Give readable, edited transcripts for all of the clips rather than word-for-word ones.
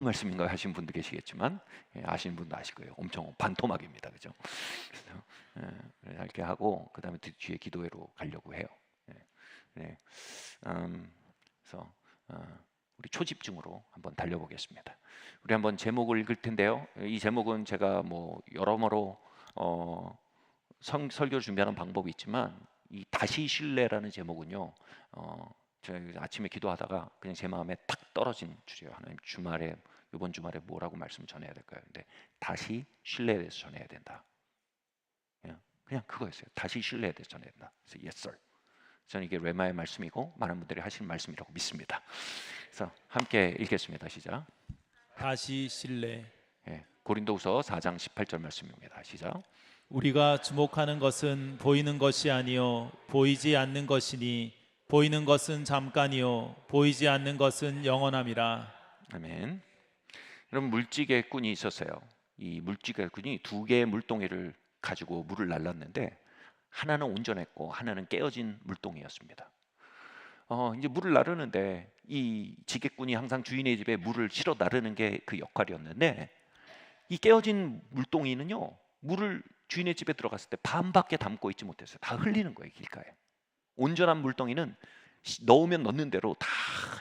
말씀인가요 하신 분도 계시겠지만, 아시는 분도 아실 거예요. 엄청 반토막입니다, 그죠? 그래서 이렇게 하고 그 다음에 뒤에 기도회로 가려고 해요. 네. 그래서 우리 초집중으로 한번 달려보겠습니다. 우리 한번 제목을 읽을 텐데요. 이 제목은 제가 뭐 여러모로 설교를 준비하는 방법이 있지만, 이 다시 신뢰라는 제목은요, 제가 아침에 기도하다가 그냥 제 마음에 탁 떨어진 주제예요. 하나님, 이번 주말에 뭐라고 말씀 전해야 될까요? 근데 다시 신뢰에 대해서 전해야 된다. 그냥 그거였어요. 다시 신뢰에 대해서 전해야 된다. 그래서 yes sir. 저는 이게 레마의 말씀이고 많은 분들이 하시는 말씀이라고 믿습니다. 그래서 함께 읽겠습니다. 시작. 다시 신뢰. 고린도후서 4장 18절 말씀입니다. 시작. 우리가 주목하는 것은 보이는 것이 아니요 보이지 않는 것이니 보이는 것은 잠깐이요 보이지 않는 것은 영원함이라. 아멘. 여러분, 물지개꾼이 있었어요. 이 물지개꾼이 두 개의 물동이를 가지고 물을 날랐는데, 하나는 온전했고 하나는 깨어진 물동이였습니다. 이제 물을 나르는데 이 지게꾼이 항상 주인의 집에 물을 실어 나르는 게 그 역할이었는데, 이 깨어진 물동이는요, 물을 주인의 집에 들어갔을 때 반밖에 담고 있지 못했어요. 다 흘리는 거예요, 길가에. 온전한 물동이는 넣으면 넣는 대로 다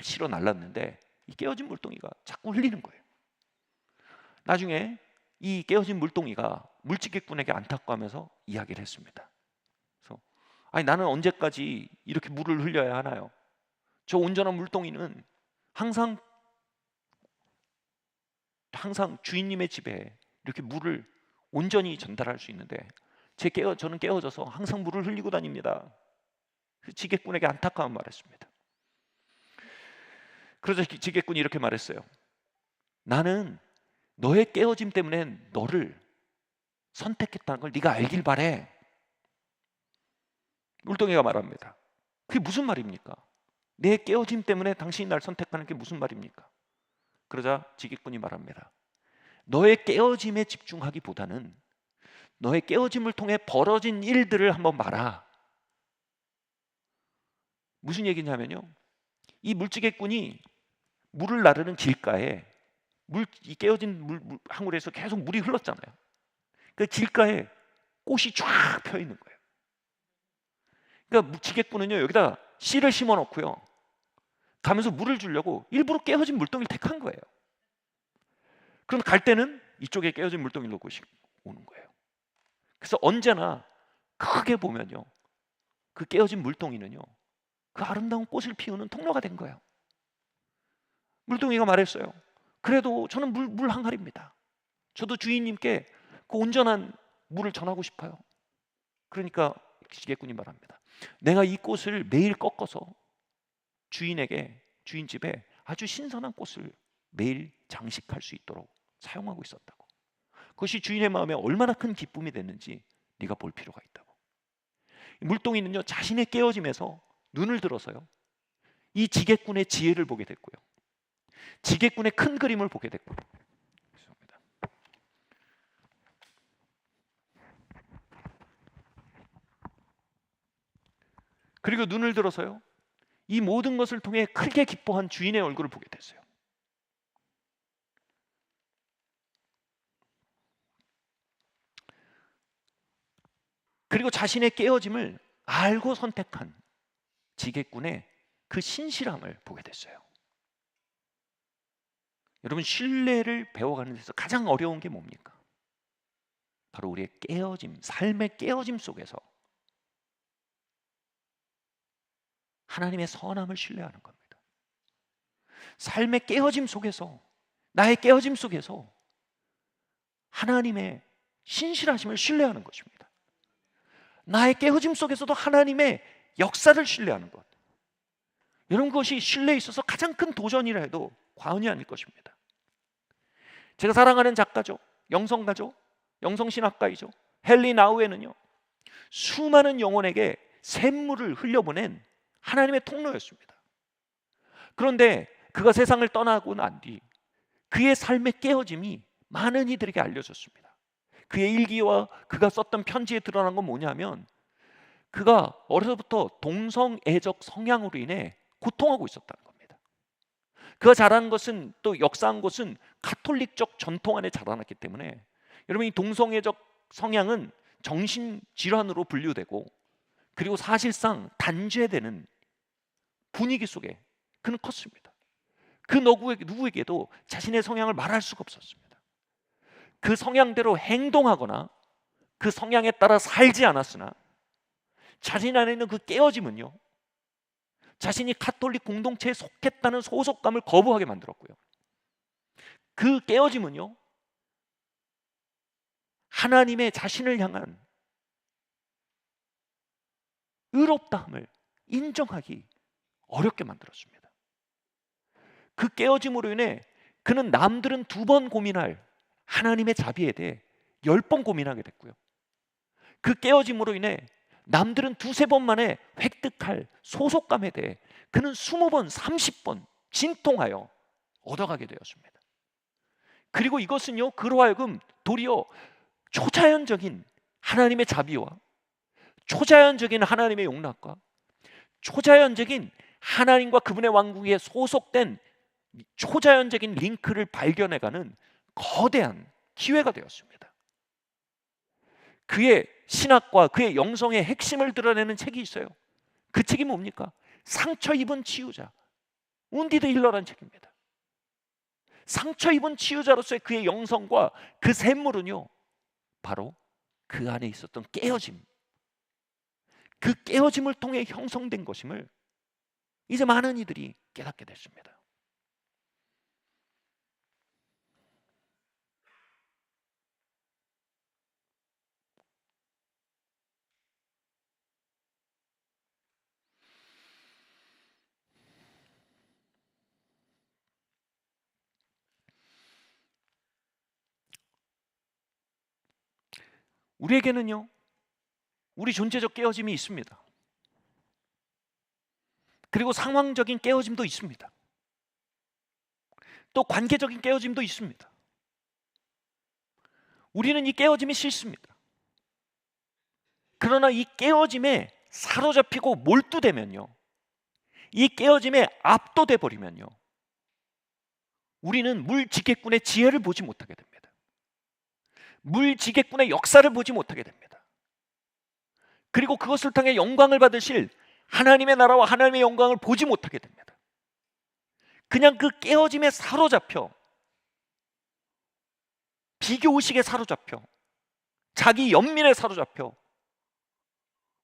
실어 날랐는데, 이 깨어진 물동이가 자꾸 흘리는 거예요. 나중에 이 깨어진 물동이가 물지개꾼에게 안타까워하면서 이야기를 했습니다. 그래서 아니, 나는 언제까지 이렇게 물을 흘려야 하나요? 저 온전한 물동이는 항상 주인님의 집에 이렇게 물을 온전히 전달할 수 있는데, 저는 깨어져서 항상 물을 흘리고 다닙니다. 지게꾼에게 안타까운 말했습니다. 그래서 지게꾼이 이렇게 말했어요. 나는 너의 깨어짐 때문에 너를 선택했다는 걸 네가 알길 바래. 물동이가 말합니다. 그게 무슨 말입니까? 내 깨어짐 때문에 당신이 날 선택하는 게 무슨 말입니까? 그러자 지게꾼이 말합니다. 너의 깨어짐에 집중하기보다는 너의 깨어짐을 통해 벌어진 일들을 한번 봐라. 무슨 얘기냐면요, 이 물지개꾼이 물을 나르는 길가에 이 깨어진 항울에서 계속 물이 흘렀잖아요. 그 길가에 꽃이 쫙 펴 있는 거예요. 그러니까 지게꾼은요, 여기다 씨를 심어 놓고요, 가면서 물을 주려고 일부러 깨어진 물동이를 택한 거예요. 그럼 갈 때는 이쪽에 깨어진 물동이를 놓고 오는 거예요. 그래서 언제나 크게 보면요, 그 깨어진 물동이는요, 그 아름다운 꽃을 피우는 통로가 된 거예요. 물동이가 말했어요. 그래도 저는 물 항아리입니다. 저도 주인님께 그 온전한 물을 전하고 싶어요. 그러니까 지게꾼이 말합니다. 내가 이 꽃을 매일 꺾어서 주인 집에 아주 신선한 꽃을 매일 장식할 수 있도록 사용하고 있었다고. 그것이 주인의 마음에 얼마나 큰 기쁨이 됐는지 네가 볼 필요가 있다고. 물동이는요, 자신의 깨어짐에서 눈을 들어서요, 이 지게꾼의 지혜를 보게 됐고요, 지게꾼의 큰 그림을 보게 됐고요. 그리고 눈을 들어서요, 이 모든 것을 통해 크게 기뻐한 주인의 얼굴을 보게 됐어요. 그리고 자신의 깨어짐을 알고 선택한 지게꾼의 그 신실함을 보게 됐어요. 여러분, 신뢰를 배워가는 데서 가장 어려운 게 뭡니까? 바로 우리의 깨어짐, 삶의 깨어짐 속에서 하나님의 선함을 신뢰하는 겁니다. 삶의 깨어짐 속에서, 나의 깨어짐 속에서 하나님의 신실하심을 신뢰하는 것입니다. 나의 깨어짐 속에서도 하나님의 역사를 신뢰하는 것. 이런 것이 신뢰에 있어서 가장 큰 도전이라 해도 과언이 아닐 것입니다. 제가 사랑하는 작가죠, 영성가죠, 영성신학가이죠, 헨리 나우에는요, 수많은 영혼에게 샘물을 흘려보낸 하나님의 통로였습니다. 그런데 그가 세상을 떠나고 난 뒤 그의 삶의 깨어짐이 많은 이들에게 알려졌습니다. 그의 일기와 그가 썼던 편지에 드러난 건 뭐냐면, 그가 어려서부터 동성애적 성향으로 인해 고통하고 있었다는 겁니다. 그가 자란 것은, 또 역사한 것은 가톨릭적 전통 안에 자라났기 때문에 여러분, 이 동성애적 성향은 정신질환으로 분류되고, 그리고 사실상 단죄되는 분위기 속에 그는 컸습니다. 그 누구에게도 자신의 성향을 말할 수가 없었습니다. 그 성향대로 행동하거나 그 성향에 따라 살지 않았으나 자신 안에 있는 그 깨어짐은요, 자신이 가톨릭 공동체에 속했다는 소속감을 거부하게 만들었고요, 그 깨어짐은요, 하나님의 자신을 향한 의롭다함을 인정하기 어렵게 만들었습니다. 그 깨어짐으로 인해 그는 남들은 2번 고민할 하나님의 자비에 대해 10번 고민하게 됐고요, 그 깨어짐으로 인해 남들은 2-3번 만에 획득할 소속감에 대해 그는 20번, 30번 진통하여 얻어가게 되었습니다. 그리고 이것은요, 그로 하여금 도리어 초자연적인 하나님의 자비와 초자연적인 하나님의 용납과 초자연적인 하나님과 그분의 왕국에 소속된 초자연적인 링크를 발견해가는 거대한 기회가 되었습니다. 그의 신학과 그의 영성의 핵심을 드러내는 책이 있어요. 그 책이 뭡니까? 상처 입은 치유자, 운디드 힐러라는 책입니다. 상처 입은 치유자로서의 그의 영성과 그 샘물은요, 바로 그 안에 있었던 깨어짐, 그 깨어짐을 통해 형성된 것임을 이제 많은 이들이 깨닫게 됐습니다. 우리에게는요, 우리 존재적 깨어짐이 있습니다. 그리고 상황적인 깨어짐도 있습니다. 또 관계적인 깨어짐도 있습니다. 우리는 이 깨어짐이 싫습니다. 그러나 이 깨어짐에 사로잡히고 몰두되면요, 이 깨어짐에 압도돼 버리면요, 우리는 물지객꾼의 지혜를 보지 못하게 됩니다. 물지객꾼의 역사를 보지 못하게 됩니다. 그리고 그것을 통해 영광을 받으실 하나님의 나라와 하나님의 영광을 보지 못하게 됩니다. 그냥 그 깨어짐에 사로잡혀, 비교의식에 사로잡혀, 자기 연민에 사로잡혀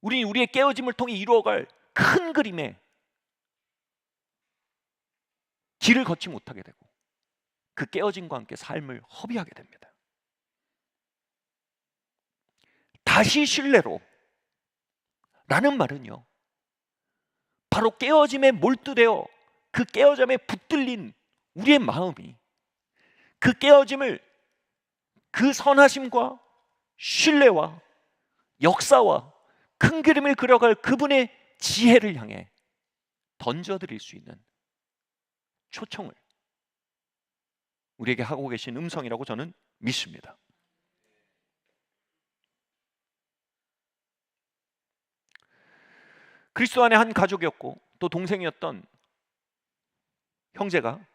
우리의 깨어짐을 통해 이루어갈 큰 그림에 길을 걷지 못하게 되고, 그 깨어짐과 함께 삶을 허비하게 됩니다. 다시 신뢰로 라는 말은요, 바로 깨어짐에 몰두되어 그 깨어짐에 붙들린 우리의 마음이 그 깨어짐을, 그 선하심과 신뢰와 역사와 큰 그림을 그려갈 그분의 지혜를 향해 던져드릴 수 있는 초청을 우리에게 하고 계신 음성이라고 저는 믿습니다. 그리스도 안에 한 가족이었고 또 동생이었던 형제가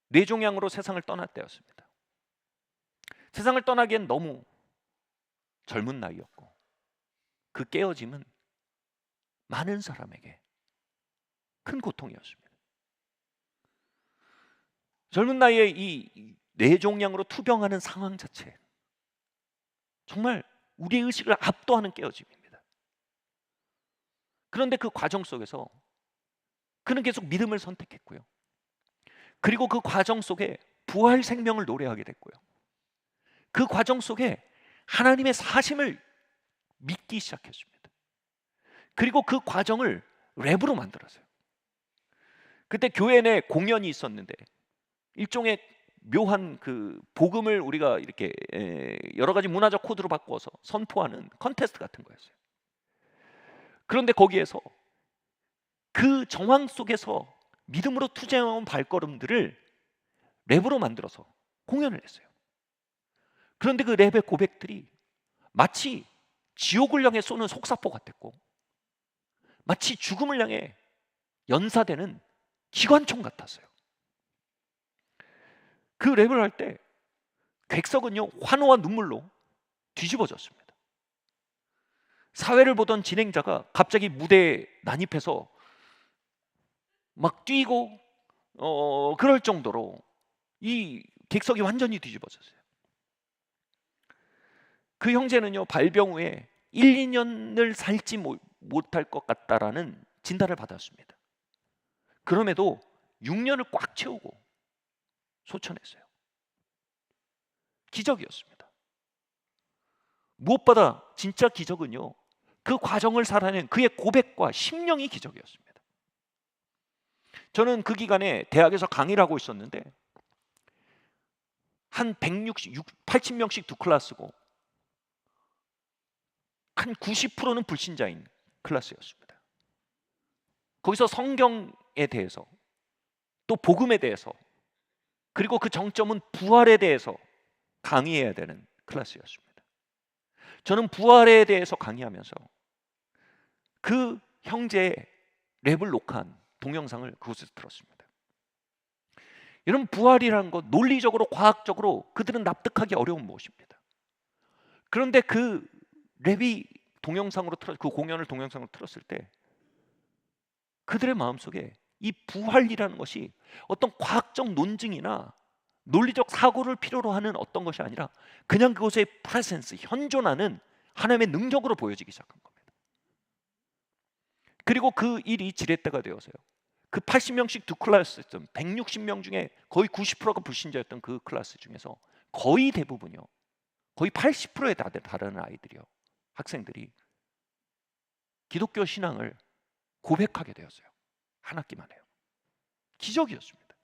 뇌종양으로 세상을 떠날 때였습니다. 세상을 떠나기엔 너무 젊은 나이였고, 그 깨어짐은 많은 사람에게 큰 고통이었습니다. 젊은 나이에 이 뇌종양으로 투병하는 상황 자체, 정말 우리의 의식을 압도하는 깨어짐입니다. 그런데 그 과정 속에서 그는 계속 믿음을 선택했고요, 그리고 그 과정 속에 부활 생명을 노래하게 됐고요, 그 과정 속에 하나님의 사심을 믿기 시작했습니다. 그리고 그 과정을 랩으로 만들었어요. 그때 교회 내 공연이 있었는데 일종의 묘한 그 복음을 우리가 이렇게 여러 가지 문화적 코드로 바꿔서 선포하는 컨테스트 같은 거였어요. 그런데 거기에서 그 정황 속에서 믿음으로 투쟁해온 발걸음들을 랩으로 만들어서 공연을 했어요. 그런데 그 랩의 고백들이 마치 지옥을 향해 쏘는 속사포 같았고, 마치 죽음을 향해 연사되는 기관총 같았어요. 그 랩을 할 때 객석은요 환호와 눈물로 뒤집어졌습니다. 사회를 보던 진행자가 갑자기 무대에 난입해서 막 뛰고 그럴 정도로 이 객석이 완전히 뒤집어졌어요. 그 형제는요 발병 후에 1, 2년을 살지 못할 것 같다라는 진단을 받았습니다. 그럼에도 6년을 꽉 채우고 소천했어요. 기적이었습니다. 무엇보다 진짜 기적은요 그 과정을 살아낸 그의 고백과 심령이 기적이었습니다. 저는 그 기간에 대학에서 강의를 하고 있었는데 한 80명씩 두 클래스고 한 90%는 불신자인 클래스였습니다. 거기서 성경에 대해서 또 복음에 대해서 그리고 그 정점은 부활에 대해서 강의해야 되는 클래스였습니다. 저는 부활에 대해서 강의하면서 그 형제의 랩을 녹화한 동영상을 그곳에서 들었습니다. 여러분 부활이라는 것 논리적으로 과학적으로 그들은 납득하기 어려운 무엇입니다. 그런데 그 랩이 그 공연을 동영상으로 틀었을 때 그들의 마음속에 이 부활이라는 것이 어떤 과학적 논증이나 논리적 사고를 필요로 하는 어떤 것이 아니라 그냥 그것의 프레센스, 현존하는 하나님의 능력으로 보여지기 시작한 겁니다. 그리고 그 일이 지렛대가 되어서요. 그 80명씩 두 클래스였던 160명 중에 거의 90%가 불신자였던 그 클래스 중에서 거의 대부분이요. 거의 80%에 달하는 아이들이요. 학생들이 기독교 신앙을 고백하게 되었어요. 한 학기만 해요. 기적이었습니다.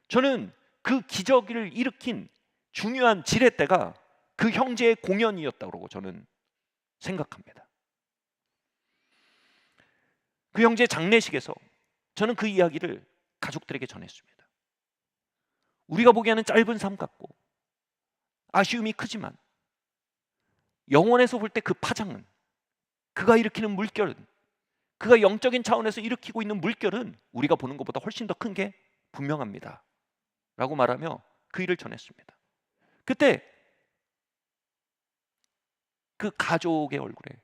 저는 그 기적을 일으킨 중요한 지렛대가 그 형제의 공연이었다고 저는 생각합니다. 그 형제의 장례식에서 저는 그 이야기를 가족들에게 전했습니다. 우리가 보기에는 짧은 삶 같고 아쉬움이 크지만 영원에서 볼 때 그 파장은 그가 일으키는 물결은 그가 영적인 차원에서 일으키고 있는 물결은 우리가 보는 것보다 훨씬 더 큰 게 분명합니다 라고 말하며 그 일을 전했습니다. 그때 그 가족의 얼굴에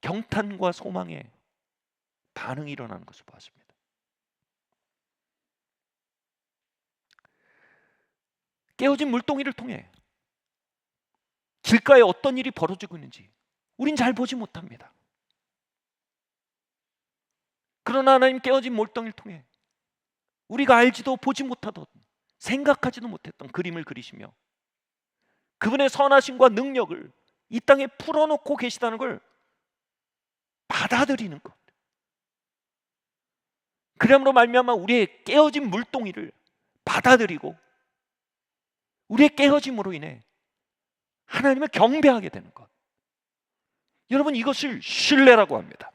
경탄과 소망의 반응이 일어나는 것을 보았습니다. 깨어진 물동이를 통해 길가에 어떤 일이 벌어지고 있는지 우린 잘 보지 못합니다. 그러나 하나님 깨어진 물동이를 통해 우리가 알지도 보지 못하던 생각하지도 못했던 그림을 그리시며 그분의 선하심과 능력을 이 땅에 풀어놓고 계시다는 걸 받아들이는 것. 그러므로 말미암아 우리의 깨어진 물동이를 받아들이고 우리의 깨어짐으로 인해 하나님을 경배하게 되는 것. 여러분 이것을 신뢰라고 합니다.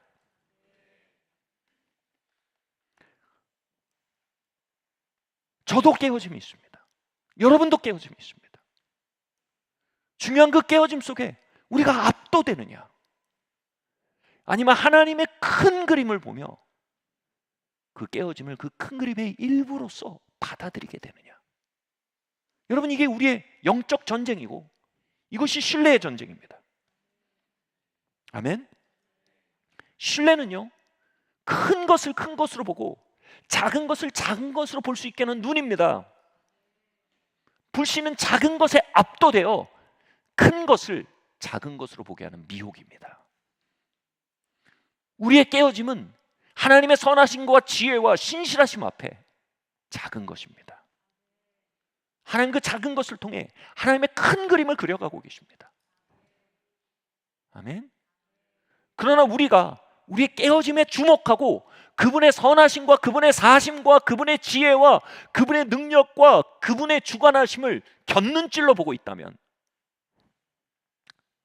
저도 깨어짐이 있습니다. 여러분도 깨어짐이 있습니다. 중요한 그 깨어짐 속에 우리가 압도되느냐 아니면 하나님의 큰 그림을 보며 그 깨어짐을 그 큰 그림의 일부로서 받아들이게 되느냐. 여러분 이게 우리의 영적 전쟁이고 이것이 신뢰의 전쟁입니다. 아멘. 신뢰는요 큰 것을 큰 것으로 보고 작은 것을 작은 것으로 볼 수 있게 하는 눈입니다. 불신은 작은 것에 압도되어 큰 것을 작은 것으로 보게 하는 미혹입니다. 우리의 깨어짐은 하나님의 선하심과 지혜와 신실하심 앞에 작은 것입니다. 하나님 그 작은 것을 통해 하나님의 큰 그림을 그려가고 계십니다. 아멘. 그러나 우리가 우리의 깨어짐에 주목하고 그분의 선하심과 그분의 사심과 그분의 지혜와 그분의 능력과 그분의 주관하심을 곁눈질로 보고 있다면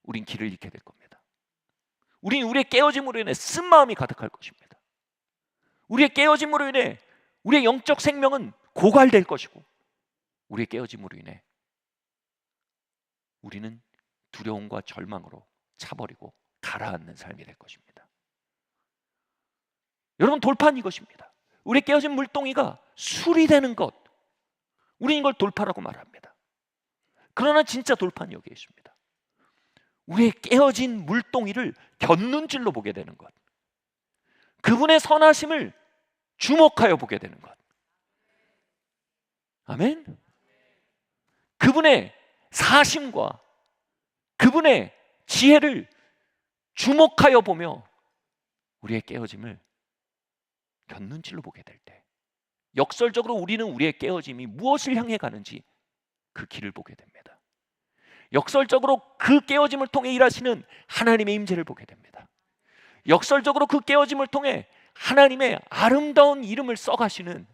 우린 길을 잃게 될 겁니다. 우린 우리의 깨어짐으로 인해 쓴마음이 가득할 것입니다. 우리의 깨어짐으로 인해 우리의 영적 생명은 고갈될 것이고 우리의 깨어짐으로 인해 우리는 두려움과 절망으로 차버리고 가라앉는 삶이 될 것입니다. 여러분 돌파는 이것입니다. 우리의 깨어진 물동이가 수리되는 것, 우리는 이걸 돌파라고 말합니다. 그러나 진짜 돌파는 여기에 있습니다. 우리의 깨어진 물동이를 곁눈질로 보게 되는 것, 그분의 선하심을 주목하여 보게 되는 것. 아멘. 그분의 사심과 그분의 지혜를 주목하여 보며 우리의 깨어짐을 곁눈질로 보게 될 때, 역설적으로 우리는 우리의 깨어짐이 무엇을 향해 가는지 그 길을 보게 됩니다. 역설적으로 그 깨어짐을 통해 일하시는 하나님의 임재를 보게 됩니다. 역설적으로 그 깨어짐을 통해 하나님의 아름다운 이름을 써가시는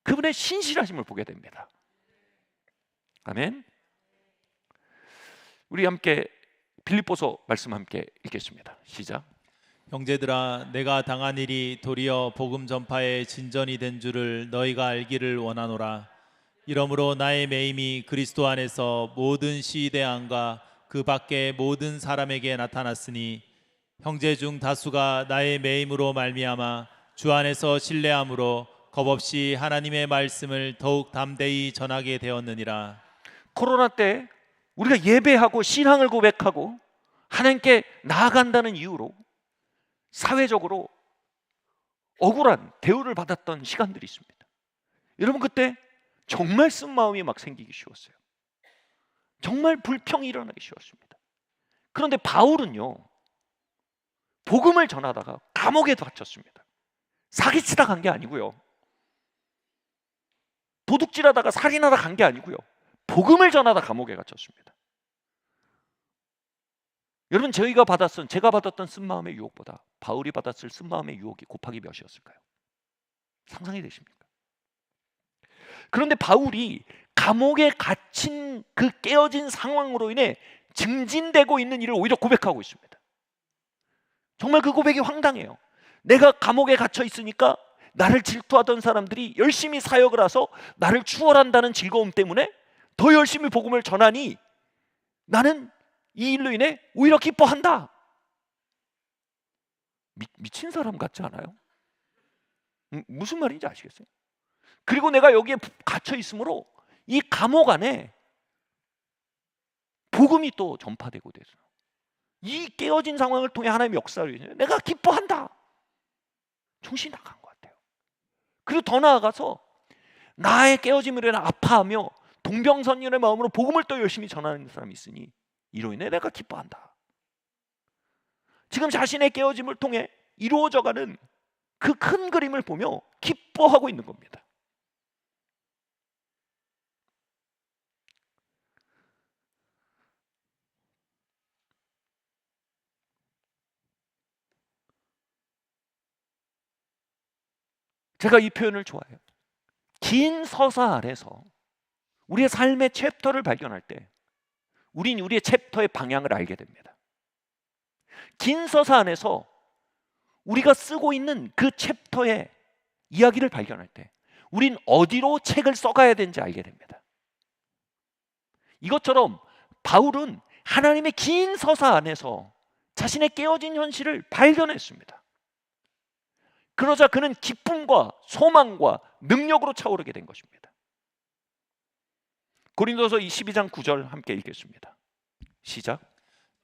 그분의 신실하심을 보게 됩니다. 아멘. 우리 함께 빌립보서 말씀 함께 읽겠습니다. 시작. 형제들아, 내가 당한 일이 도리어 복음 전파의 진전이 된 줄을 너희가 알기를 원하노라. 이러므로 나의 매임이 그리스도 안에서 모든 시대 안과 그 밖의 모든 사람에게 나타났으니 형제 중 다수가 나의 매임으로 말미암아 주 안에서 신뢰함으로 겁없이 하나님의 말씀을 더욱 담대히 전하게 되었느니라. 코로나 때 우리가 예배하고 신앙을 고백하고 하나님께 나아간다는 이유로 사회적으로 억울한 대우를 받았던 시간들이 있습니다. 여러분, 그때 정말 쓴마음이 막 생기기 쉬웠어요. 정말 불평이 일어나기 쉬웠습니다. 그런데 바울은요, 복음을 전하다가 감옥에 갇혔습니다. 사기치다 간 게 아니고요, 도둑질하다가 살인하다 간 게 아니고요, 복음을 전하다 감옥에 갇혔습니다. 여러분, 제가 받았던 쓴마음의 유혹보다 바울이 받았을 쓴마음의 유혹이 곱하기 몇이었을까요? 상상이 되십니까? 그런데 바울이 감옥에 갇힌 그 깨어진 상황으로 인해 증진되고 있는 일을 오히려 고백하고 있습니다. 정말 그 고백이 황당해요. 내가 감옥에 갇혀 있으니까 나를 질투하던 사람들이 열심히 사역을 해서 나를 추월한다는 즐거움 때문에 더 열심히 복음을 전하니 나는 이 일로 인해 오히려 기뻐한다. 미친 사람 같지 않아요? 무슨 말인지 아시겠어요? 그리고 내가 여기에 갇혀 있으므로 이 감옥 안에 복음이 또 전파되고 돼서 이 깨어진 상황을 통해 하나님의 역사를 위해 내가 기뻐한다. 정신이 나간 것 같아요. 그리고 더 나아가서 나의 깨어짐으로 인해 아파하며 동병선련의 마음으로 복음을 또 열심히 전하는 사람이 있으니 이로 인해 내가 기뻐한다. 지금 자신의 깨어짐을 통해 이루어져가는 그 큰 그림을 보며 기뻐하고 있는 겁니다. 제가 이 표현을 좋아해요. 긴 서사 아래서 우리의 삶의 챕터를 발견할 때 우린 우리의 챕터의 방향을 알게 됩니다. 긴 서사 안에서 우리가 쓰고 있는 그 챕터의 이야기를 발견할 때 우린 어디로 책을 써가야 되는지 알게 됩니다. 이것처럼 바울은 하나님의 긴 서사 안에서 자신의 깨어진 현실을 발견했습니다. 그러자 그는 기쁨과 소망과 능력으로 차오르게 된 것입니다. 고린도서 12장 9절 함께 읽겠습니다. 시작.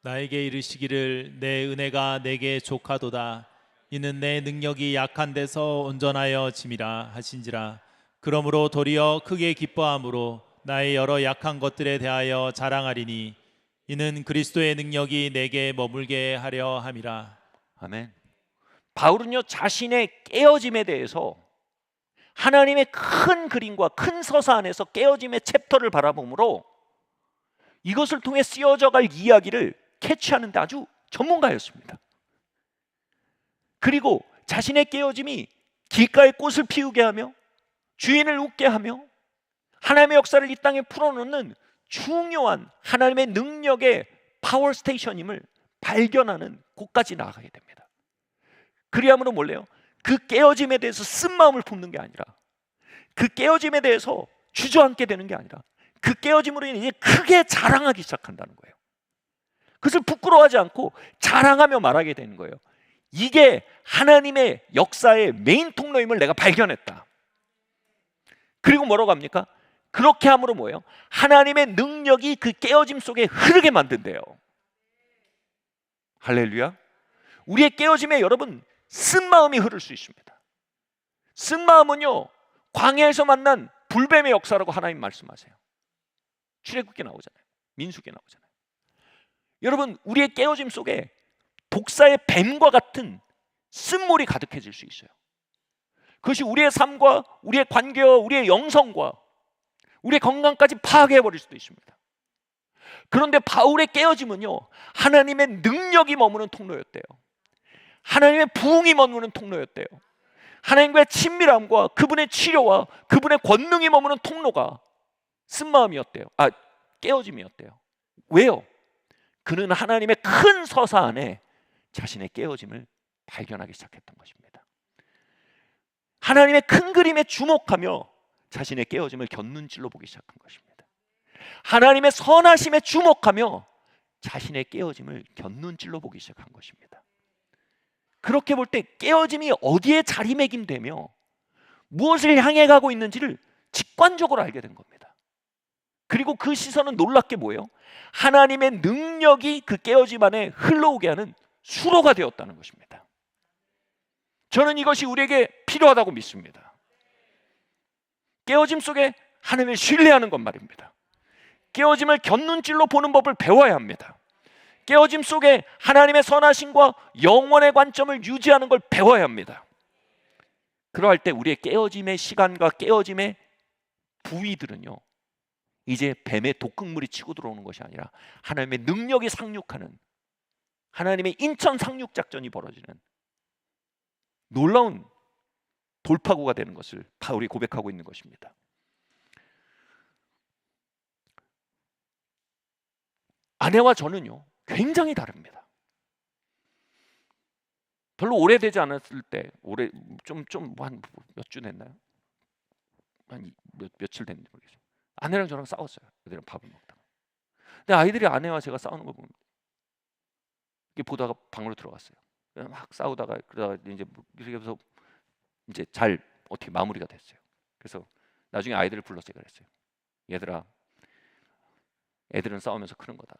나에게 이르시기를 내 은혜가 내게 족하도다. 이는 내 능력이 약한 데서 온전하여 짐이라 하신지라. 그러므로 도리어 크게 기뻐함으로 나의 여러 약한 것들에 대하여 자랑하리니 이는 그리스도의 능력이 내게 머물게 하려 함이라. 아멘. 바울은요, 자신의 깨어짐에 대해서 하나님의 큰 그림과 큰 서사 안에서 깨어짐의 챕터를 바라보므로 이것을 통해 쓰여져 갈 이야기를 캐치하는 데 아주 전문가였습니다. 그리고 자신의 깨어짐이 길가에 꽃을 피우게 하며 주인을 웃게 하며 하나님의 역사를 이 땅에 풀어놓는 중요한 하나님의 능력의 파워 스테이션임을 발견하는 곳까지 나아가게 됩니다. 그리함으로 몰래요, 그 깨어짐에 대해서 쓴마음을 품는 게 아니라, 그 깨어짐에 대해서 주저앉게 되는 게 아니라 그 깨어짐으로 인해 이제 크게 자랑하기 시작한다는 거예요. 그것을 부끄러워하지 않고 자랑하며 말하게 되는 거예요. 이게 하나님의 역사의 메인 통로임을 내가 발견했다. 그리고 뭐라고 합니까? 그렇게 함으로 뭐예요? 하나님의 능력이 그 깨어짐 속에 흐르게 만든대요. 할렐루야. 우리의 깨어짐에 여러분 쓴 마음이 흐를 수 있습니다. 쓴 마음은요, 광야에서 만난 불뱀의 역사라고 하나님 말씀하세요. 출애굽기 나오잖아요. 민수기 나오잖아요. 여러분, 우리의 깨어짐 속에 독사의 뱀과 같은 쓴물이 가득해질 수 있어요. 그것이 우리의 삶과 우리의 관계와 우리의 영성과 우리의 건강까지 파괴해버릴 수도 있습니다. 그런데 바울의 깨어짐은요, 하나님의 능력이 머무는 통로였대요. 하나님의 부흥이 머무는 통로였대요. 하나님과의 친밀함과 그분의 치료와 그분의 권능이 머무는 통로가 쓴마음이었대요. 깨어짐이었대요. 왜요? 그는 하나님의 큰 서사 안에 자신의 깨어짐을 발견하기 시작했던 것입니다. 하나님의 큰 그림에 주목하며 자신의 깨어짐을 곁눈질로 보기 시작한 것입니다. 하나님의 선하심에 주목하며 자신의 깨어짐을 곁눈질로 보기 시작한 것입니다. 그렇게 볼 때 깨어짐이 어디에 자리매김되며 무엇을 향해 가고 있는지를 직관적으로 알게 된 겁니다. 그리고 그 시선은 놀랍게 뭐예요? 하나님의 능력이 그 깨어짐 안에 흘러오게 하는 수로가 되었다는 것입니다. 저는 이것이 우리에게 필요하다고 믿습니다. 깨어짐 속에 하나님을 신뢰하는 것 말입니다. 깨어짐을 곁눈질로 보는 법을 배워야 합니다. 깨어짐 속에 하나님의 선하심과 영원의 관점을 유지하는 걸 배워야 합니다. 그러할 때 우리의 깨어짐의 시간과 깨어짐의 부위들은요, 이제 뱀의 독극물이 치고 들어오는 것이 아니라 하나님의 능력이 상륙하는, 하나님의 인천 상륙 작전이 벌어지는 놀라운 돌파구가 되는 것을 바울이 고백하고 있는 것입니다. 아내와 저는요, 굉장히 다릅니다. 별로 오래되지 않았을 때, 오래 한 몇 주 됐나요? 한 며칠 됐는지 모르겠어요. 아내랑 저랑 싸웠어요. 애들이랑 밥을 먹다가. 근데 아이들이 아내와 제가 싸우는 걸 보면 이게 보다가 방으로 들어갔어요. 막 싸우다가 그러다가 이제 이렇게 해서 이제 잘 어떻게 마무리가 됐어요. 그래서 나중에 아이들을 불러서 제가 그랬어요. 얘들아, 애들은 싸우면서 크는 거다.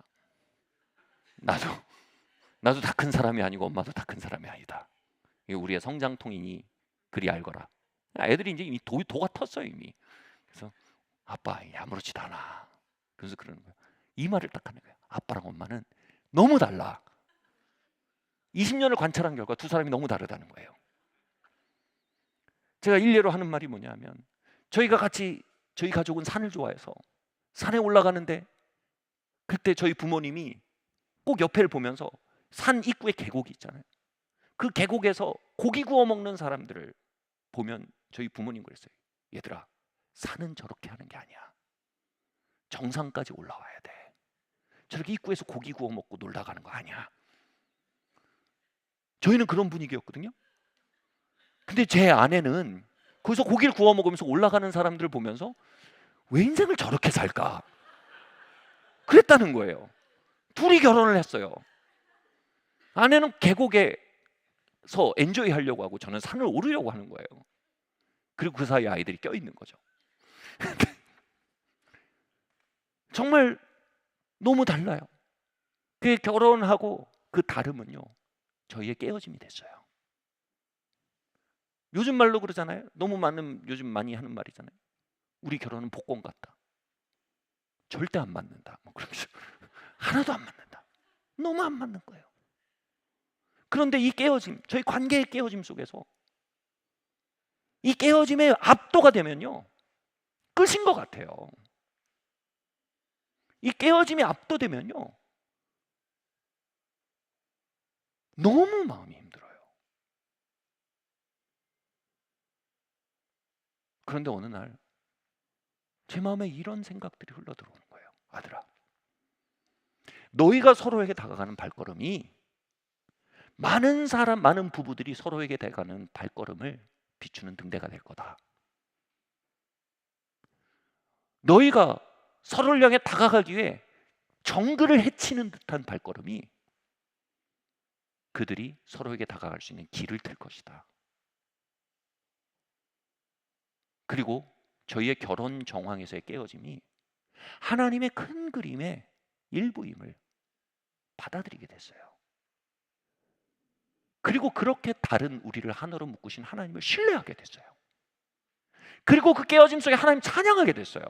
나도 다 큰 사람이 아니고 엄마도 다 큰 사람이 아니다. 이게 우리의 성장통이니 그리 알거라. 애들이 이제 이미 도가 텄어요 이미. 그래서 아빠 아무렇지도 않아. 그래서 그러는 거예요. 이 말을 딱 하는 거예요. 아빠랑 엄마는 너무 달라. 20년을 관찰한 결과 두 사람이 너무 다르다는 거예요. 제가 일례로 하는 말이 뭐냐면, 저희 가족은 산을 좋아해서 산에 올라가는데 그때 저희 부모님이 꼭 옆에를 보면서 산 입구에 계곡이 있잖아요. 그 계곡에서 고기 구워 먹는 사람들을 보면 저희 부모님 그랬어요. 얘들아, 산은 저렇게 하는 게 아니야. 정상까지 올라와야 돼. 저렇게 입구에서 고기 구워 먹고 놀다 가는 거 아니야. 저희는 그런 분위기였거든요. 근데 제 아내는 거기서 고기를 구워 먹으면서 올라가는 사람들을 보면서 왜 인생을 저렇게 살까? 그랬다는 거예요. 둘이 결혼을 했어요. 아내는 계곡에서 엔조이 하려고 하고 저는 산을 오르려고 하는 거예요. 그리고 그 사이에 아이들이 껴있는 거죠. 정말 너무 달라요. 그 결혼하고 그 다름은요, 저희의 깨어짐이 됐어요. 요즘 말로 그러잖아요. 요즘 많이 하는 말이잖아요. 우리 결혼은 복권 같다. 절대 안 맞는다. 그러면서 하나도 안 맞는다. 너무 안 맞는 거예요. 그런데 이 깨어짐, 저희 관계의 깨어짐 속에서 이 깨어짐에 압도가 되면요, 끝인 것 같아요. 이 깨어짐이 압도되면요, 너무 마음이 힘들어요. 그런데 어느 날 제 마음에 이런 생각들이 흘러들어오는 거예요. 아들아, 너희가 서로에게 다가가는 발걸음이 많은 부부들이 서로에게 다가가는 발걸음을 비추는 등대가 될 거다. 너희가 서로를 향해 다가가기 위해 정글을 헤치는 듯한 발걸음이 그들이 서로에게 다가갈 수 있는 길을 틀 것이다. 그리고 저희의 결혼 정황에서의 깨어짐이 하나님의 큰 그림의 일부임을 받아들이게 됐어요. 그리고 그렇게 다른 우리를 하나로 묶으신 하나님을 신뢰하게 됐어요. 그리고 그 깨어짐 속에 하나님 찬양하게 됐어요.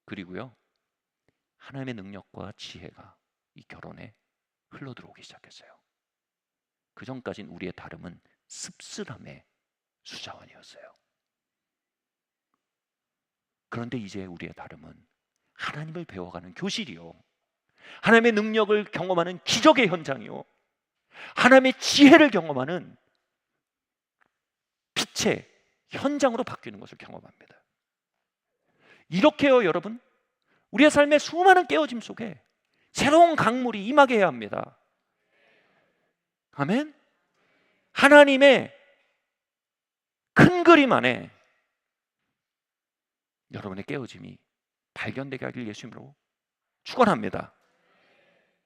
그리고요, 하나님의 능력과 지혜가 이 결혼에 흘러들어오기 시작했어요. 그 전까진 우리의 다름은 씁쓸함의 수자원이었어요. 그런데 이제 우리의 다름은 하나님을 배워가는 교실이요, 하나님의 능력을 경험하는 기적의 현장이요, 하나님의 지혜를 경험하는 빛의 현장으로 바뀌는 것을 경험합니다. 이렇게요, 여러분, 우리의 삶의 수많은 깨어짐 속에 새로운 강물이 임하게 해야 합니다. 아멘. 하나님의 큰 그림 안에 여러분의 깨어짐이 발견되게 하길 예수님으로 축원합니다.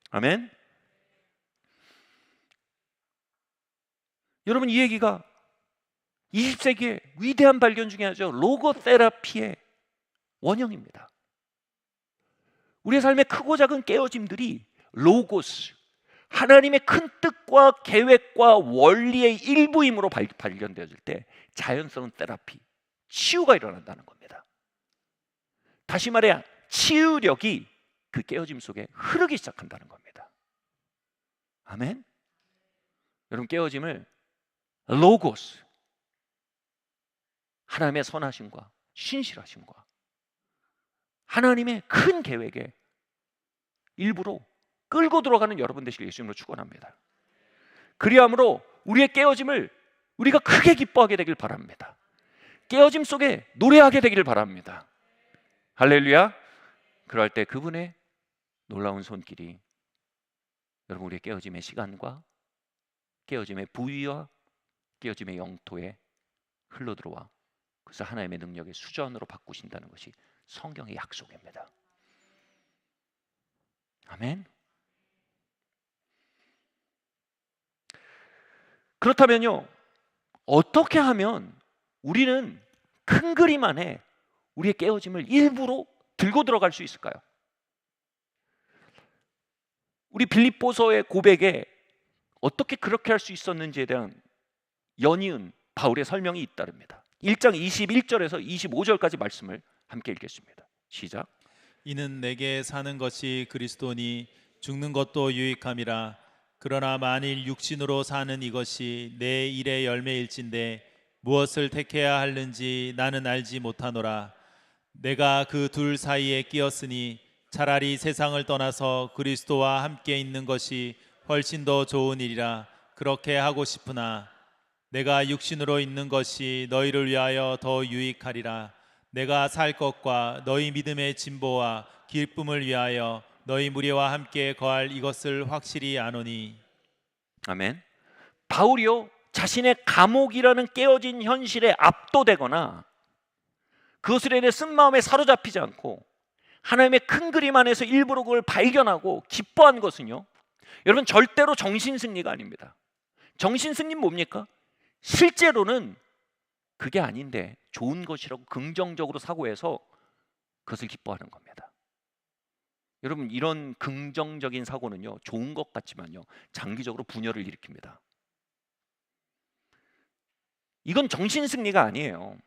아멘. 여러분, 이 얘기가 20세기의 위대한 발견 중에 하나죠. 로고테라피의 원형입니다. 우리의 삶의 크고 작은 깨어짐들이 로고스, 하나님의 큰 뜻과 계획과 원리의 일부임으로 발견되어질 때 자연스러운 테라피, 치유가 일어난다는 겁니다. 다시 말해 치유력이 그 깨어짐 속에 흐르기 시작한다는 겁니다. 아멘. 여러분, 깨어짐을 로고스, 하나님의 선하심과 신실하심과 하나님의 큰 계획의 일부로 끌고 들어가는 여러분 되시길 예수님으로 축원합니다. 그리함으로 우리의 깨어짐을 우리가 크게 기뻐하게 되길 바랍니다. 깨어짐 속에 노래하게 되기를 바랍니다. 할렐루야. 그럴 때 그분의 놀라운 손길이 여러분 우리의 깨어짐의 시간과 깨어짐의 부위와 깨어짐의 영토에 흘러들어와 그래서 하나님의 능력의 수전으로 바꾸신다는 것이 성경의 약속입니다. 아멘. 그렇다면요, 어떻게 하면 우리는 큰 그림 안에 우리의 깨어짐을 일부러 들고 들어갈 수 있을까요? 우리 빌립보서의 고백에 어떻게 그렇게 할 수 있었는지에 대한 연이은 바울의 설명이 잇따릅니다. 1장 21절에서 25절까지 말씀을 함께 읽겠습니다. 시작. 이는 내게 사는 것이 그리스도니 죽는 것도 유익함이라. 그러나 만일 육신으로 사는 이것이 내 일의 열매일진데 무엇을 택해야 하는지 나는 알지 못하노라. 내가 그 둘 사이에 끼었으니 차라리 세상을 떠나서 그리스도와 함께 있는 것이 훨씬 더 좋은 일이라. 그렇게 하고 싶으나 내가 육신으로 있는 것이 너희를 위하여 더 유익하리라. 내가 살 것과 너희 믿음의 진보와 기쁨을 위하여 너희 무리와 함께 거할 이것을 확실히 아노니. 아멘. 바울이요, 자신의 감옥이라는 깨어진 현실에 압도되거나 그것을 인해 쓴마음에 사로잡히지 않고 하나님의 큰 그림 안에서 일부러 그걸 발견하고 기뻐한 것은요, 여러분 절대로 정신승리가 아닙니다. 정신승리는 뭡니까? 실제로는 그게 아닌데 좋은 것이라고 긍정적으로 사고해서 그것을 기뻐하는 겁니다. 여러분, 이런 긍정적인 사고는요, 좋은 것 같지만요, 장기적으로 분열을 일으킵니다. 이건 정신승리가 아니에요.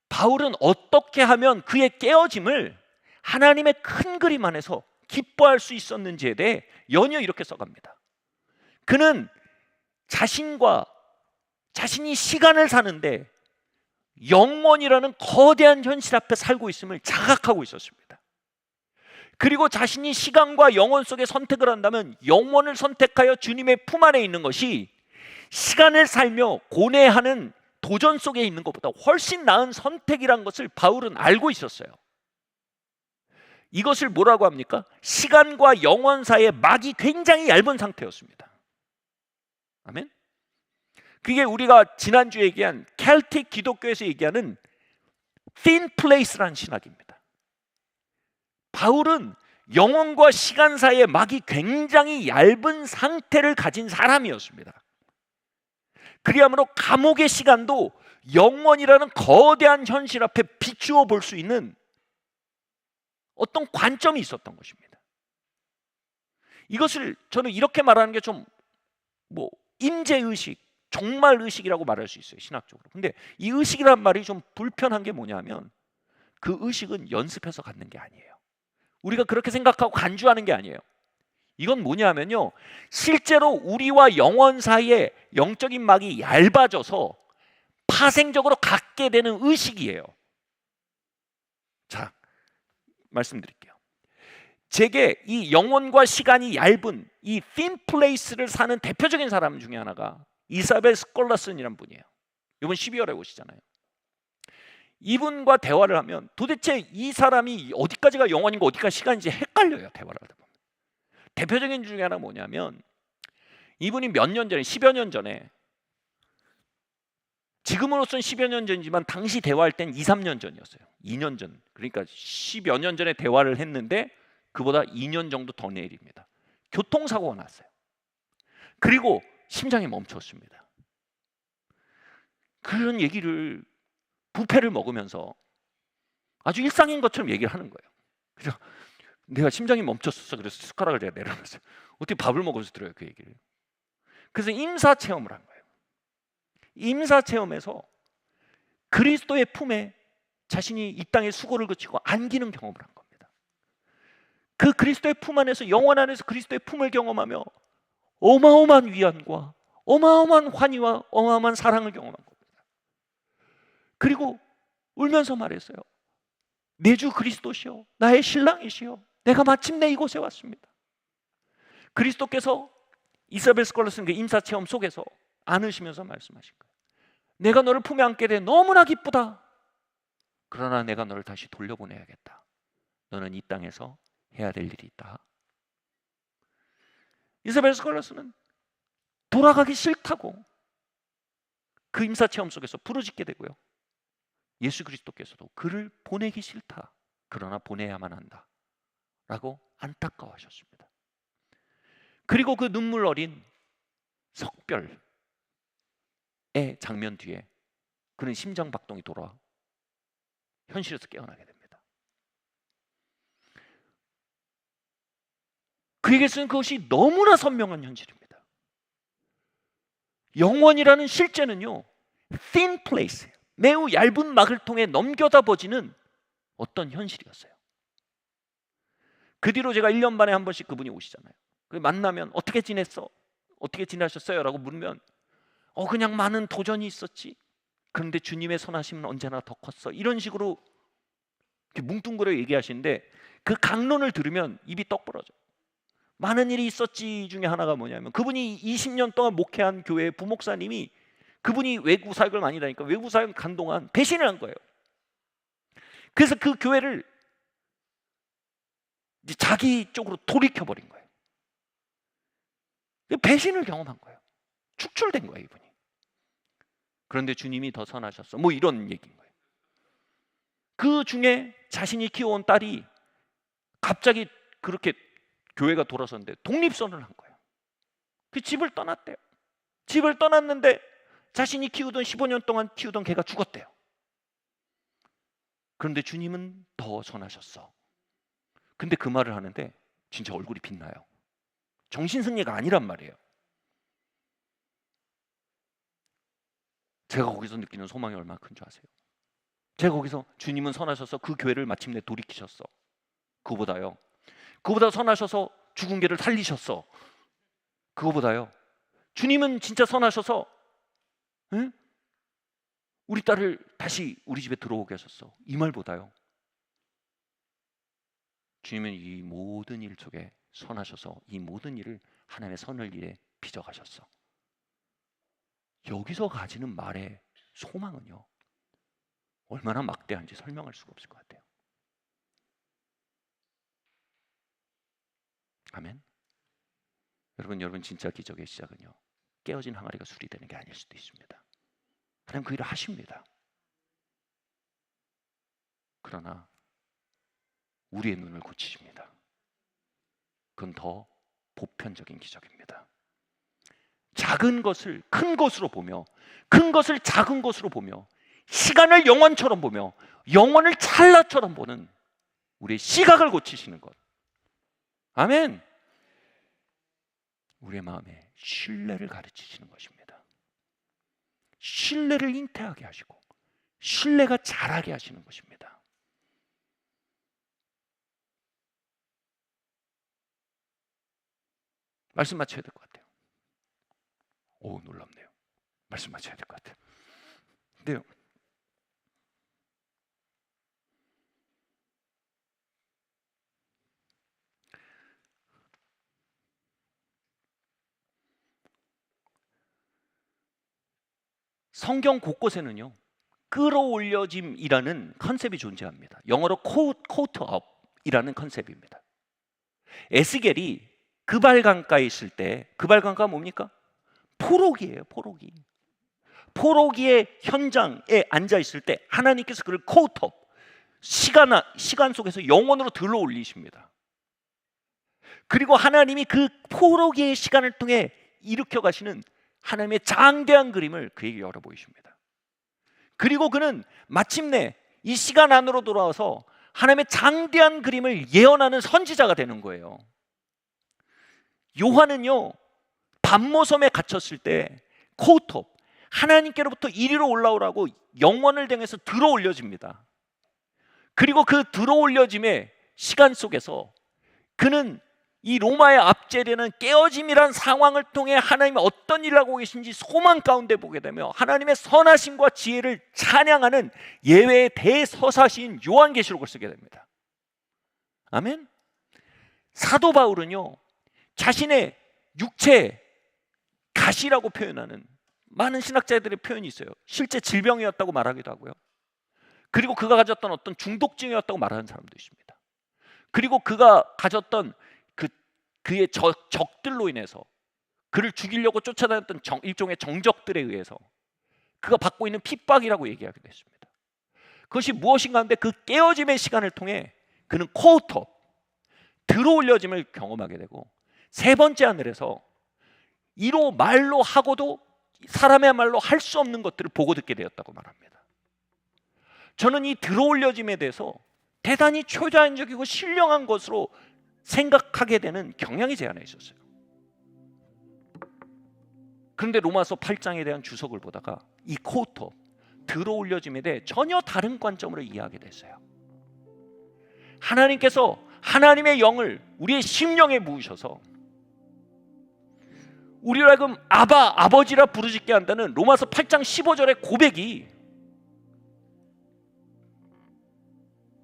바울은 어떻게 하면 그의 깨어짐을 하나님의 큰 그림 안에서 기뻐할 수 있었는지에 대해 연이어 이렇게 써갑니다. 그는 자신이 시간을 사는데 영원이라는 거대한 현실 앞에 살고 있음을 자각하고 있었습니다. 그리고 자신이 시간과 영원 속에 선택을 한다면 영원을 선택하여 주님의 품 안에 있는 것이 시간을 살며 고뇌하는 도전 속에 있는 것보다 훨씬 나은 선택이란 것을 바울은 알고 있었어요. 이것을 뭐라고 합니까? 시간과 영원 사이의 막이 굉장히 얇은 상태였습니다. 아멘. 그게 우리가 지난주에 얘기한 켈틱 기독교에서 얘기하는 thin place라는 신학입니다. 바울은 영혼과 시간 사이의 막이 굉장히 얇은 상태를 가진 사람이었습니다. 그리하므로 감옥의 시간도 영원이라는 거대한 현실 앞에 비추어 볼 수 있는 어떤 관점이 있었던 것입니다. 이것을 저는 이렇게 말하는 게 좀 임재의식, 종말의식이라고 말할 수 있어요, 신학적으로. 근데 이 의식이란 말이 좀 불편한 게 뭐냐면 그 의식은 연습해서 갖는 게 아니에요. 우리가 그렇게 생각하고 간주하는 게 아니에요. 이건 뭐냐면요, 실제로 우리와 영원 사이에 영적인 막이 얇아져서 파생적으로 갖게 되는 의식이에요. 자, 말씀드릴게요. 제게 이 영혼과 시간이 얇은 이 thin place를 사는 대표적인 사람 중에 하나가 이사벨 스콜라슨이라는 분이에요. 이번 12월에 오시잖아요. 이분과 대화를 하면 도대체 이 사람이 어디까지가 영혼인가 어디까지가 시간인지 헷갈려요, 대화를 하다 보면. 대표적인 중에 하나 뭐냐면 이분이 몇 년 전에, 10여 년 전에, 지금으로서는 10여 년 전이지만 당시 대화할 땐 2, 3년 전이었어요. 2년 전. 그러니까 10여 년 전에 대화를 했는데 그보다 2년 정도 더 내일입니다. 교통사고가 났어요. 그리고 심장이 멈췄습니다. 그런 얘기를 부패를 먹으면서 아주 일상인 것처럼 얘기를 하는 거예요. 그래서 내가 심장이 멈췄어. 그래서 숟가락을 제가 내려놨어요. 어떻게 밥을 먹어서 들어요, 그 얘기를. 그래서 임사체험을 한 거예요. 임사체험에서 그리스도의 품에 자신이 이 땅에 수고를 그치고 안기는 경험을 한 겁니다. 그 그리스도의 품 안에서, 영원 안에서 그리스도의 품을 경험하며 어마어마한 위안과 어마어마한 환희와 어마어마한 사랑을 경험한 겁니다. 그리고 울면서 말했어요. 내 주 그리스도시여, 나의 신랑이시여, 내가 마침내 이곳에 왔습니다. 그리스도께서 이사벨 스콜라슨 그 임사체험 속에서 안으시면서 말씀하신 거예요. 내가 너를 품에 안게 돼 너무나 기쁘다. 그러나 내가 너를 다시 돌려보내야겠다. 너는 이 땅에서 해야 될 일이 있다. 이사벨 스콜라스는 돌아가기 싫다고 그 임사체험 속에서 부르짖게 되고요. 예수 그리스도께서도 그를 보내기 싫다. 그러나 보내야만 한다. 라고 안타까워하셨습니다. 그리고 그 눈물 어린 석별의 장면 뒤에 그는 심장박동이 돌아 현실에서 깨어나게 됩니다. 그에게서는 그것이 너무나 선명한 현실입니다. 영원이라는 실제는요, thin place, 매우 얇은 막을 통해 넘겨다보지는 어떤 현실이었어요. 그 뒤로 제가 1년 반에 한 번씩 그분이 오시잖아요. 만나면 어떻게 지냈어? 어떻게 지내셨어요? 라고 물으면 그냥 많은 도전이 있었지. 그런데 주님의 선하심은 언제나 더 컸어. 이런 식으로 이렇게 뭉뚱그려 얘기하시는데 그 강론을 들으면 입이 떡 벌어져요. 많은 일이 있었지 중에 하나가 뭐냐면 그분이 20년 동안 목회한 교회의 부목사님이 그분이 외국 사역을 많이 다니까 외국 사역을 간 동안 배신을 한 거예요. 그래서 그 교회를 이제 자기 쪽으로 돌이켜버린 거예요. 배신을 경험한 거예요. 축출된 거예요, 이분이. 그런데 주님이 더 선하셨어. 뭐 이런 얘기인 거예요. 그 중에 자신이 키워온 딸이 갑자기 그렇게 교회가 돌아섰는데 독립선언을 한 거예요. 그 집을 떠났대요. 집을 떠났는데 자신이 키우던 15년 동안 키우던 개가 죽었대요. 그런데 주님은 더 선하셨어. 근데 그 말을 하는데 진짜 얼굴이 빛나요. 정신승리가 아니란 말이에요. 제가 거기서 느끼는 소망이 얼마나 큰 줄 아세요? 제가 거기서 주님은 선하셔서 그 교회를 마침내 돌이키셨어. 그거보다요, 그거보다 선하셔서 죽은 개를 살리셨어. 그거보다요, 주님은 진짜 선하셔서 우리 딸을 다시 우리 집에 들어오게 하셨어. 이 말보다요, 주님은 이 모든 일 속에 선하셔서 이 모든 일을 하나님의 선을 위해 빚어가셨어. 여기서 가지는 말의 소망은요, 얼마나 막대한지 설명할 수가 없을 것 같아요. 아멘. 여러분 진짜 기적의 시작은요, 깨어진 항아리가 술이 되는 게 아닐 수도 있습니다. 하나님 그 일을 하십니다. 그러나 우리의 눈을 고치십니다. 그건 더 보편적인 기적입니다. 작은 것을 큰 것으로 보며, 큰 것을 작은 것으로 보며, 시간을 영원처럼 보며 영원을 찰나처럼 보는 우리의 시각을 고치시는 것. 아멘. 우리의 마음에 신뢰를 가르치시는 것입니다. 신뢰를 잉태하게 하시고 신뢰가 자라게 하시는 것입니다. 말씀 맞춰야 될 것 같아요. 오, 놀랍네요. 말씀 맞춰야 될 것 같아요. 근데요, 성경 곳곳에는요, 끌어올려짐이라는 컨셉이 존재합니다. 영어로 caught up이라는 컨셉입니다. 에스겔이 그발강가에 있을 때, 그발강가가 뭡니까? 포로기예요. 포로기의 현장에 앉아 있을 때 하나님께서 그를 caught up, 시간 속에서 영원으로 들어 올리십니다. 그리고 하나님이 그 포로기의 시간을 통해 일으켜 가시는 하나님의 장대한 그림을 그에게 열어 보이십니다. 그리고 그는 마침내 이 시간 안으로 돌아와서 하나님의 장대한 그림을 예언하는 선지자가 되는 거예요. 요한은요, 반모섬에 갇혔을 때 코웃업, 하나님께로부터 이리로 올라오라고 영원을 향해서 들어 올려집니다. 그리고 그 들어 올려짐의 시간 속에서 그는 이 로마의 압제되는 깨어짐이란 상황을 통해 하나님이 어떤 일을 하고 계신지 소망 가운데 보게 되며 하나님의 선하심과 지혜를 찬양하는 예외의 대서사시인 요한계시록을 쓰게 됩니다. 아멘. 사도 바울은요, 자신의 육체 가시라고 표현하는 많은 신학자들의 표현이 있어요. 실제 질병이었다고 말하기도 하고요. 그리고 그가 가졌던 어떤 중독증이었다고 말하는 사람도 있습니다. 그리고 그가 가졌던 그의 적들로 인해서 그를 죽이려고 쫓아다녔던 일종의 정적들에 의해서 그가 받고 있는 핍박이라고 얘기하기도 했습니다. 그것이 무엇인가 하는데 그 깨어짐의 시간을 통해 그는 코웃업, 들어올려짐을 경험하게 되고 세 번째 하늘에서 이로 말로 하고도 사람의 말로 할 수 없는 것들을 보고 듣게 되었다고 말합니다. 저는 이 들어올려짐에 대해서 대단히 초자연적이고 신령한 것으로 생각하게 되는 경향이 제 안에 있었어요. 그런데 로마서 8장에 대한 주석을 보다가 이 코웃업, 들어올려짐에 대해 전혀 다른 관점으로 이해하게 됐어요. 하나님께서 하나님의 영을 우리의 심령에 부으셔서 우리로 하여금 아버지라 부르짖게 한다는 로마서 8장 15절의 고백이,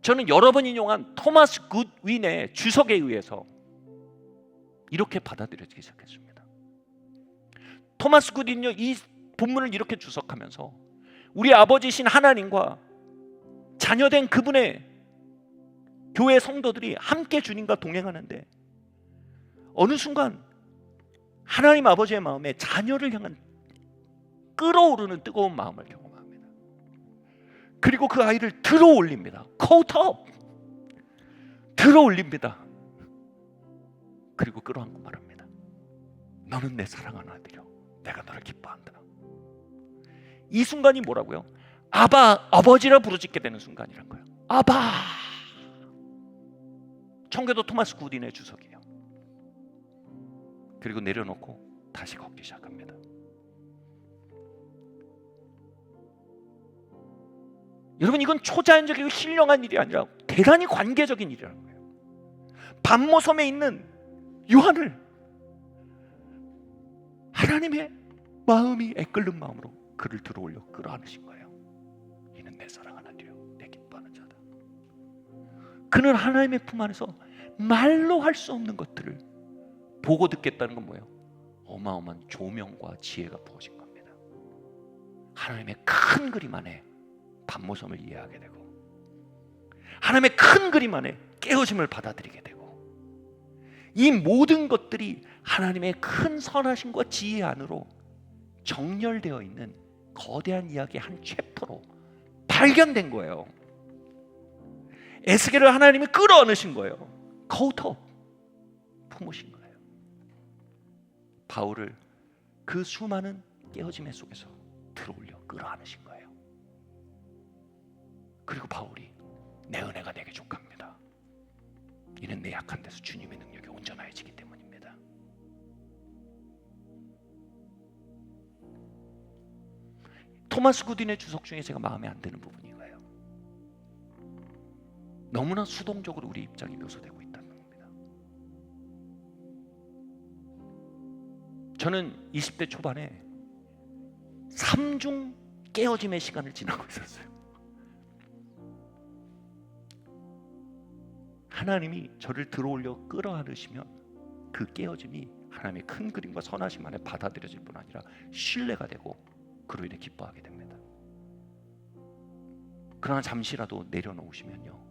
저는 여러 번 인용한 토마스 굿윈의 주석에 의해서 이렇게 받아들여지기 시작했습니다. 토마스 굿윈은요, 이 본문을 이렇게 주석하면서 우리 아버지신 하나님과 자녀된 그분의 교회 성도들이 함께 주님과 동행하는데 어느 순간 하나님 아버지의 마음에 자녀를 향한 끓어오르는 뜨거운 마음을 경험합니다. 그리고 그 아이를 들어 올립니다. 코웃업, 들어 올립니다. 그리고 끌어안고 말합니다. 너는 내 사랑하는 아들이요, 내가 너를 기뻐한다. 이 순간이 뭐라고요? 아버지라 부르짖게 되는 순간이란 거예요. 아바. 청교도 토마스 굿윈의 주석이에요. 그리고 내려놓고 다시 걷기 시작합니다. 여러분, 이건 초자연적이고 신령한 일이 아니라 대단히 관계적인 일이라는 거예요. 반모섬에 있는 요한을 하나님의 마음이 애끓는 마음으로 그를 들어올려 끌어안으신 거예요. 이는 내 사랑하는 아들이요, 내 기뻐하는 자다. 그는 하나님의 품 안에서 말로 할 수 없는 것들을 보고 듣겠다는 건 뭐예요? 어마어마한 조명과 지혜가 부어진 겁니다. 하나님의 큰 그림 안에 반모섬을 이해하게 되고 하나님의 큰 그림 안에 깨어짐을 받아들이게 되고 이 모든 것들이 하나님의 큰 선하심과 지혜 안으로 정렬되어 있는 거대한 이야기의 한 챕터로 발견된 거예요. 에스겔을 하나님이 끌어안으신 거예요. 코웃업, 품으신 거예요. 바울을 그 수많은 깨어짐의 속에서 들어올려 끌어안으신 거예요. 그리고 바울이 내 은혜가 내게 족합니다. 이는 내 약한 데서 주님의 능력이 온전하여지기 때문입니다. 토마스 구딘의 주석 중에 제가 마음에 안 드는 부분이 이거예요. 너무나 수동적으로 우리 입장이 묘사되고 있다는 겁니다. 저는 20대 초반에 3중 깨어짐의 시간을 지나고 있었어요. 하나님이 저를 들어올려 끌어안으시면 그 깨어짐이 하나님의 큰 그림과 선하심 안에 받아들여질 뿐 아니라 신뢰가 되고 그로 인해 기뻐하게 됩니다. 그러나 잠시라도 내려놓으시면요,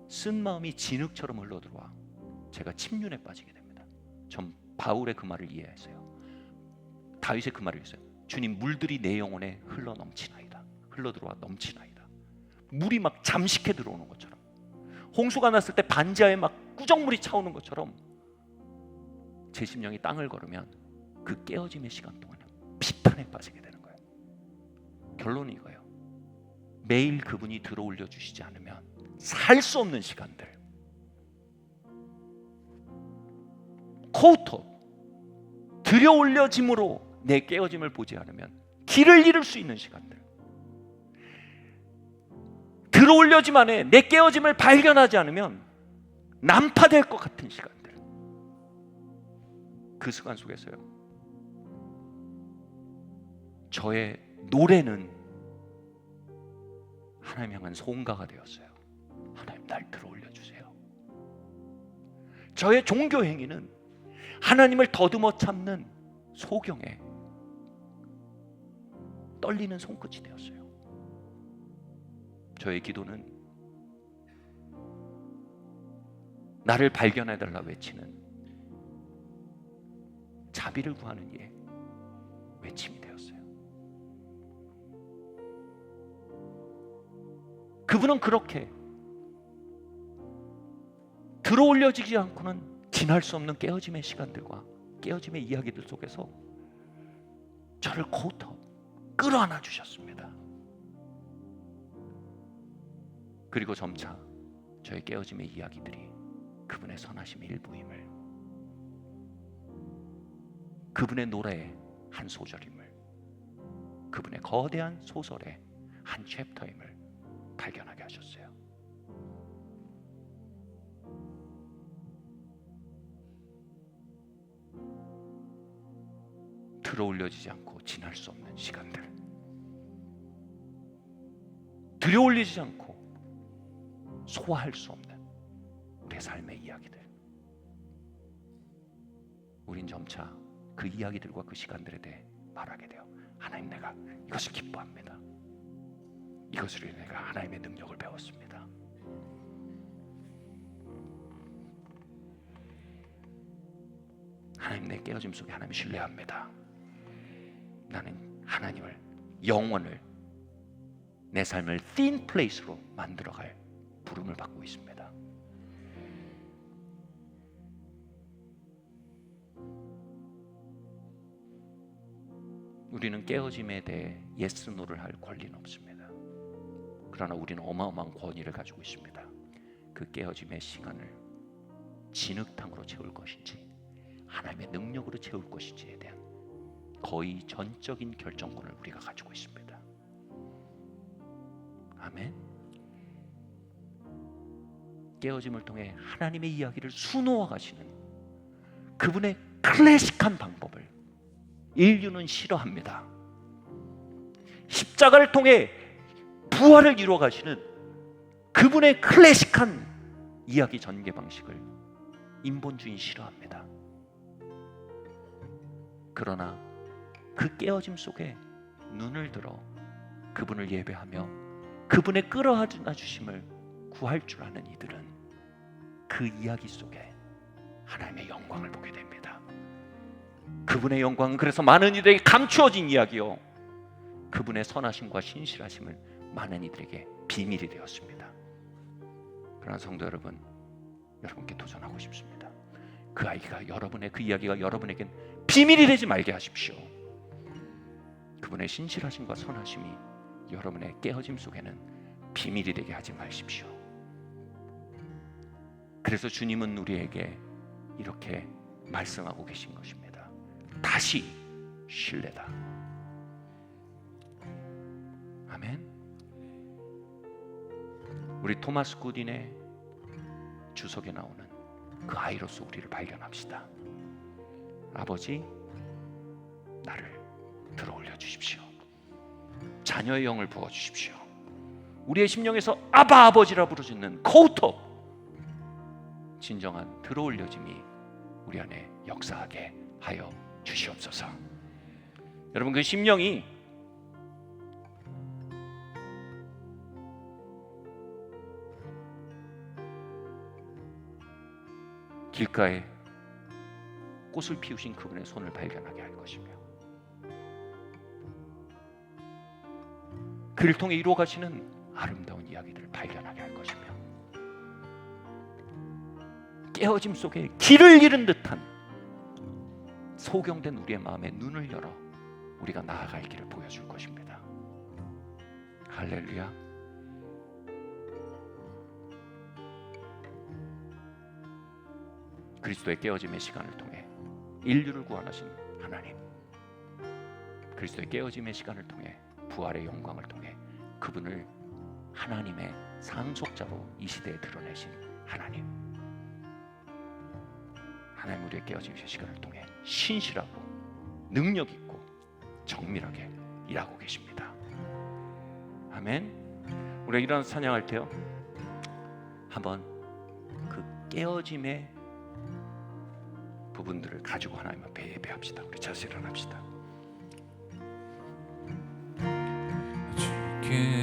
쓴 마음이 진흙처럼 흘러들어와 제가 침륜에 빠지게 됩니다. 전 바울의 그 말을 이해했어요. 다윗의 그 말을 이해했어요. 주님, 물들이 내 영혼에 흘러 넘치나이다. 흘러들어와 넘치나이다. 물이 막 잠식해 들어오는 것처럼, 홍수가 났을 때 반지하에 막 꾸정물이 차오는 것처럼 제 심령이 땅을 걸으면 그 깨어짐의 시간 동안은 피탄에 빠지게 되는 거예요. 결론은 이거예요. 매일 그분이 들어올려 주시지 않으면 살 수 없는 시간들, 코우터 들여올려짐으로 내 깨어짐을 보지 않으면 길을 잃을 수 있는 시간들, 들어올려짐 안에 내 깨어짐을 발견하지 않으면 난파될 것 같은 시간들, 그 시간 속에서요, 저의 노래는 하나님 향한 소원가가 되었어요. 하나님, 날 들어올려 주세요. 저의 종교 행위는 하나님을 더듬어 참는 소경에 떨리는 손끝이 되었어요. 저의 기도는 나를 발견해달라 외치는, 자비를 구하는 예 외침이 되었어요. 그분은 그렇게 들어올려지지 않고는 지날 수 없는 깨어짐의 시간들과 깨어짐의 이야기들 속에서 저를 코터 끌어안아 주셨습니다. 그리고 점차 저의 깨어짐의 이야기들이 그분의 선하심의 일부임을, 그분의 노래의 한 소절임을, 그분의 거대한 소설의 한 챕터임을 발견하게 하셨어요. 들어올려지지 않고 지날 수 없는 시간들, 들어올리지 않고 소화할 수 없는 우리의 삶의 이야기들, 우린 점차 그 이야기들과 그 시간들에 대해 말하게 돼요. 하나님, 내가 이것을 기뻐합니다. 이것으로 인해 내가 하나님의 능력을 배웠습니다. 하나님, 내 깨어짐 속에 하나님 신뢰합니다. 나는 하나님을, 영원을 내 삶을 thin place로 만들어갈 부름을 받고 있습니다. 우리는 깨어짐에 대해 yes, no를 할 권리는 없습니다. 그러나 우리는 어마어마한 권위를 가지고 있습니다. 그 깨어짐의 시간을 진흙탕으로 채울 것인지 하나님의 능력으로 채울 것인지에 대한 거의 전적인 결정권을 우리가 가지고 있습니다. 아멘. 깨어짐을 통해 하나님의 이야기를 수놓아 가시는 그분의 클래식한 방법을 인류는 싫어합니다. 십자가를 통해 부활을 이루어 가시는 그분의 클래식한 이야기 전개 방식을 인본주의는 싫어합니다. 그러나 그 깨어짐 속에 눈을 들어 그분을 예배하며 그분의 끌어안아 주심을 구할 줄 아는 이들은 그 이야기 속에 하나님의 영광을 보게 됩니다. 그분의 영광은 그래서 많은 이들에게 감추어진 이야기요, 그분의 선하심과 신실하심을 많은 이들에게 비밀이 되었습니다. 그러나 성도 여러분, 여러분께 도전하고 싶습니다. 그 아이가, 여러분의 그 이야기가 여러분에겐 비밀이 되지 말게 하십시오. 그분의 신실하심과 선하심이 여러분의 깨어짐 속에는 비밀이 되게 하지 마십시오. 그래서 주님은 우리에게 이렇게 말씀하고 계신 것입니다. 다시 신뢰다. 아멘. 우리 토마스 굿인의 주석에 나오는 그 아이로서 우리를 발견합시다. 아버지, 나를 들어올려 주십시오. 자녀의 영을 부어 주십시오. 우리의 심령에서 아바 아버지라 부르짖는 코우톱, 진정한 들어올려짐이 우리 안에 역사하게 하여 주시옵소서. 여러분, 그 심령이 길가에 꽃을 피우신 그분의 손을 발견하게 할 것이며, 그를 통해 이루어가시는 아름다운 이야기들을 발견하게 할 것이며, 깨어짐 속에 길을 잃은 듯한 소경된 우리의 마음에 눈을 열어 우리가 나아갈 길을 보여줄 것입니다. 할렐루야. 그리스도의 깨어짐의 시간을 통해 인류를 구원하신 하나님, 그리스도의 깨어짐의 시간을 통해 부활의 영광을 통해 그분을 하나님의 상속자로 이 시대에 드러내신 하나님, 하나님 우리의 깨어짐의 시간을 통해 신실하고 능력 있고 정밀하게 일하고 계십니다. 아멘. 우리가 일어나서 찬양할 때요, 한번 그 깨어짐의 부분들을 가지고 하나님 앞에 예배합시다. 우리 자세 일어납시다. 주께